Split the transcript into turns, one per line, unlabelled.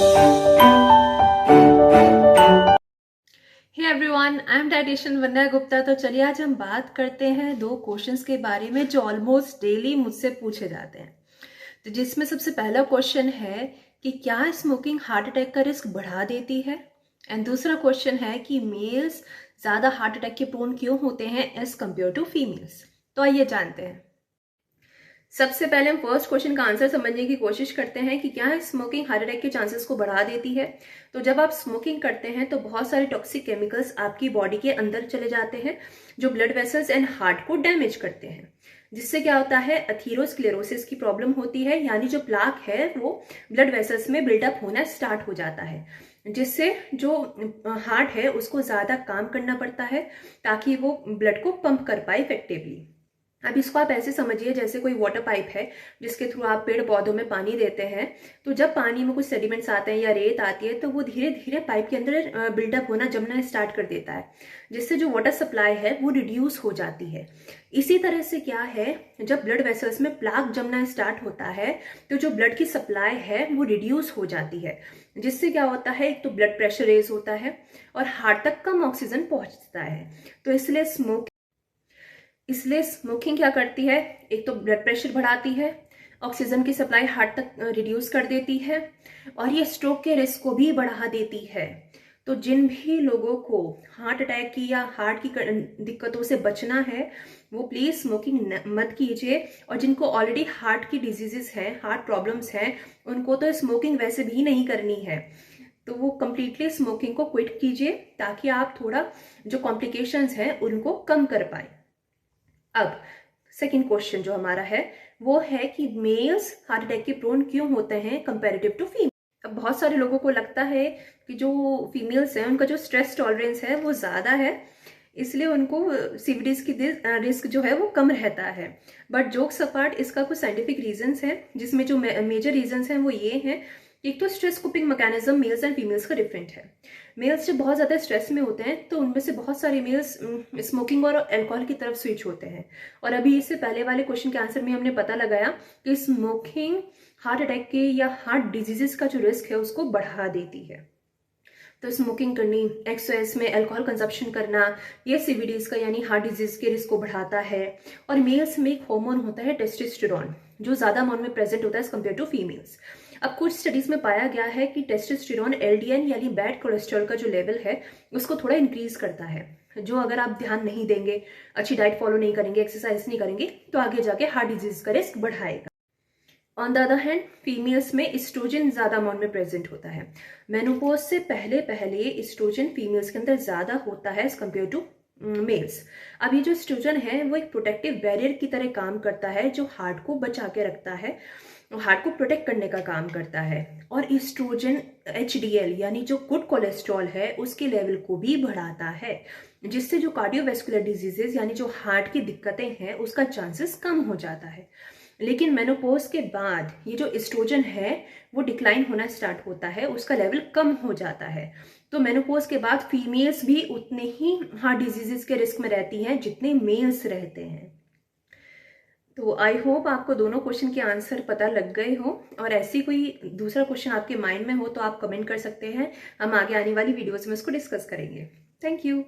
Hey everyone, I am dietitian Vandana Gupta. तो चलिए आज हम बात करते हैं दो क्वेश्चंस के बारे में जो ऑलमोस्ट डेली मुझसे पूछे जाते हैं। तो जिसमें सबसे पहला क्वेश्चन है कि क्या स्मोकिंग हार्ट अटैक का रिस्क बढ़ा देती है, एंड दूसरा क्वेश्चन है कि मेल्स ज़्यादा हार्ट अटैक के प्रोन क्यों होते हैं एज कम्पेयर टू फीमेल्स। तो आइए जानते हैं। सबसे पहले हम फर्स्ट क्वेश्चन का आंसर समझने की कोशिश करते हैं कि क्या स्मोकिंग हार्ट अटैक के चांसेस को बढ़ा देती है। तो जब आप स्मोकिंग करते हैं तो बहुत सारे टॉक्सिक केमिकल्स आपकी बॉडी के अंदर चले जाते हैं जो ब्लड वेसल्स एंड हार्ट को डैमेज करते हैं, जिससे क्या होता है एथीरोस्क्लेरोसिस की प्रॉब्लम होती है, यानी जो प्लाक है वो ब्लड वेसल्स में बिल्डअप होना स्टार्ट हो जाता है, जिससे जो हार्ट है उसको ज्यादा काम करना पड़ता है ताकि वो ब्लड को पंप कर पाए इफेक्टिवली। अब इसको आप ऐसे समझिए जैसे कोई वाटर पाइप है जिसके थ्रू आप पेड़ पौधों में पानी देते हैं। तो जब पानी में कुछ सेडिमेंट्स आते हैं या रेत आती है तो वो धीरे धीरे पाइप के अंदर बिल्डअप होना जमना स्टार्ट कर देता है, जिससे जो वाटर सप्लाई है वो रिड्यूस हो जाती है। इसी तरह से क्या है, जब ब्लड वेसल्स में प्लाक जमना स्टार्ट होता है तो जो ब्लड की सप्लाई है वो रिड्यूस हो जाती है, जिससे क्या होता है एक तो ब्लड प्रेशर रेज होता है और हार्ट तक कम ऑक्सीजन पहुंचता है। तो इसलिए स्मोकिंग क्या करती है, एक तो ब्लड प्रेशर बढ़ाती है, ऑक्सीजन की सप्लाई हार्ट तक रिड्यूस कर देती है और ये स्ट्रोक के रिस्क को भी बढ़ा देती है। तो जिन भी लोगों को हार्ट अटैक की या हार्ट की दिक्कतों से बचना है वो प्लीज स्मोकिंग मत कीजिए, और जिनको ऑलरेडी हार्ट की डिजीजेस हैं, हार्ट प्रॉब्लम्स हैं, उनको तो स्मोकिंग वैसे भी नहीं करनी है। तो वो कंप्लीटली स्मोकिंग को क्विट कीजिए ताकि आप थोड़ा जो कॉम्प्लिकेशंस हैं उनको कम कर पाए। अब सेकंड क्वेश्चन जो हमारा है वो है कि मेल्स हार्ट अटैक के प्रोन क्यों होते हैं कंपैरेटिव टू फीमेल। अब बहुत सारे लोगों को लगता है कि जो फीमेल्स हैं उनका जो स्ट्रेस टॉलरेंस है वो ज़्यादा है, इसलिए उनको सीवीडीज की रिस्क जो है वो कम रहता है। बट जोक्स अपार्ट, इसका कुछ साइंटिफिक रीजंस हैं, जिसमें जो मेजर रीजंस हैं वो ये हैं। एक तो stress coping mechanism mails and females का डिफरेंट है। मेल्स जब बहुत ज़्यादा स्ट्रेस में होते हैं तो उनमें से बहुत सारे मेल्स स्मोकिंग और अल्कोहल की तरफ स्विच होते हैं। और अभी इससे पहले वाले क्वेश्चन के आंसर में हमने पता लगाया कि स्मोकिंग हार्ट अटैक के या हार्ट डिजीजेस का जो रिस्क है उसको बढ़ा देती है। तो स्मोकिंग करनी, एक्सेस में अल्कोहल कंजप्शन करना, ये सीवीडीज का यानी हार्ट डिजीज के रिस्क को बढ़ाता है। और मेल्स में एक हार्मोन होता है टेस्टोस्टेरोन जो ज्यादा अमाउंट में प्रेजेंट होता है एज कम्पेयर टू फीमेल्स। अब कुछ स्टडीज में पाया गया है कि टेस्टोस्टेरोन एलडीएल यानी बैड कोलेस्ट्रॉल का जो लेवल है उसको थोड़ा इंक्रीज करता है, जो अगर आप ध्यान नहीं देंगे, अच्छी डाइट फॉलो नहीं करेंगे, एक्सरसाइज नहीं करेंगे तो आगे जाके हार्ट डिजीज का रिस्क बढ़ाएगा। On the other hand females में एस्ट्रोजन ज्यादा अमाउंट में प्रेजेंट होता है। मेनोपॉज से पहले पहले एस्ट्रोजन फीमेल्स के अंदर ज्यादा होता है एज कम्पेयर टू मेल्स। अब ये जो एस्ट्रोजन है वो एक प्रोटेक्टिव बैरियर की तरह काम करता है जो हार्ट को बचा के रखता है, हार्ट को प्रोटेक्ट करने का काम करता है। और एस्ट्रोजन एचडीएल यानी जो गुड कोलेस्ट्रॉल है उसके लेवल को भी बढ़ाता है, जिससे जो कार्डियोवैस्कुलर डिजीजेस यानी जो हार्ट की दिक्कतें हैं उसका चांसेस कम हो जाता है। लेकिन मेनोपॉज के बाद ये जो एस्ट्रोजन है वो डिक्लाइन होना स्टार्ट होता है, उसका लेवल कम हो जाता है। तो मेनोपॉज के बाद फीमेल्स भी उतने ही हार्ट डिजीजेस के रिस्क में रहती हैं जितने मेल्स रहते हैं। तो आई होप आपको दोनों क्वेश्चन के आंसर पता लग गए हो, और ऐसी कोई दूसरा क्वेश्चन आपके माइंड में हो तो आप कमेंट कर सकते हैं, हम आगे आने वाली वीडियोज में उसको डिस्कस करेंगे। Thank you.